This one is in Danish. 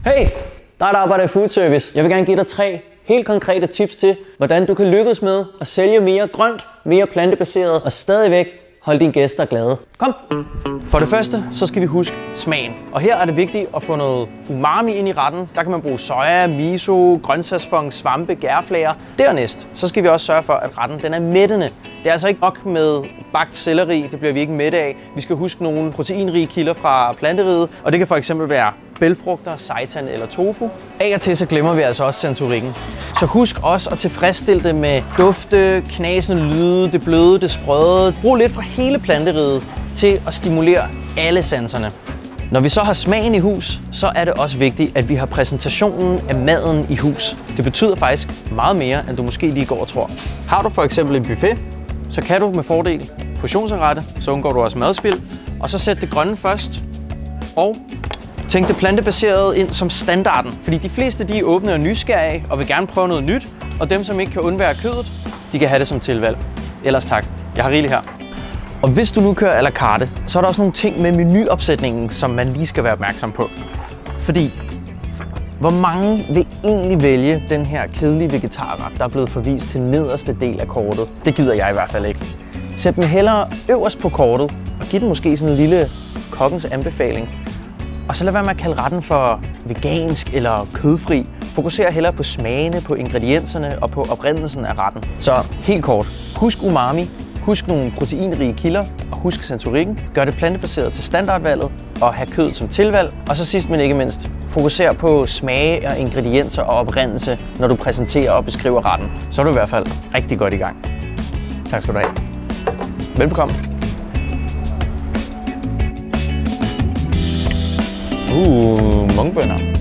Hey, dig der arbejder i food service. Jeg vil gerne give dig 3 helt konkrete tips til, hvordan du kan lykkes med at sælge mere grønt, mere plantebaseret og stadigvæk holde dine gæster glade. Kom! For det første, så skal vi huske smagen. Og her er det vigtigt at få noget umami ind i retten. Der kan man bruge soja, miso, grøntsagsfond, svampe, gærflager. Dernæst, så skal vi også sørge for, at retten den er mættende. Det er altså ikke nok med bagt selleri, det bliver vi ikke mætte af. Vi skal huske nogle proteinrige kilder fra planteriget, og det kan for eksempel være bælgfrugter, seitan eller tofu. Af og til så glemmer vi altså også sensorikken. Så husk også at tilfredsstille det med dufte, knasende lyde, det bløde, det sprøde. Brug lidt fra hele planteriget til at stimulere alle sanserne. Når vi så har smagen i hus, så er det også vigtigt, at vi har præsentationen af maden i hus. Det betyder faktisk meget mere, end du måske lige går og tror. Har du for eksempel en buffet, så kan du med fordel portionsrette, så undgår du også madspild. Og så sæt det grønne først, og tænk det plantebaserede ind som standarden. Fordi de fleste de er åbne og nysgerrige og vil gerne prøve noget nyt. Og dem, som ikke kan undvære kødet, de kan have det som tilvalg. Ellers tak, jeg har rigeligt her. Og hvis du nu kører à la carte, så er der også nogle ting med menuopsætningen, som man lige skal være opmærksom på. Fordi, hvor mange vil egentlig vælge den her kedelige vegetarret, der er blevet forvist til nederste del af kortet? Det gider jeg i hvert fald ikke. Sæt dem hellere øverst på kortet, og giv den måske sådan en lille kokkens anbefaling. Og så lad være med at kalde retten for vegansk eller kødfri. Fokuser hellere på smagene, på ingredienserne og på oprindelsen af retten. Så helt kort, husk umami, husk nogle proteinrige kilder og husk sensorikken. Gør det plantebaseret til standardvalget og have kødet som tilvalg. Og så sidst men ikke mindst, fokuser på smage og ingredienser og oprindelse, når du præsenterer og beskriver retten. Så er du i hvert fald rigtig godt i gang. Tak skal du have. Velbekomme. Mungbønner.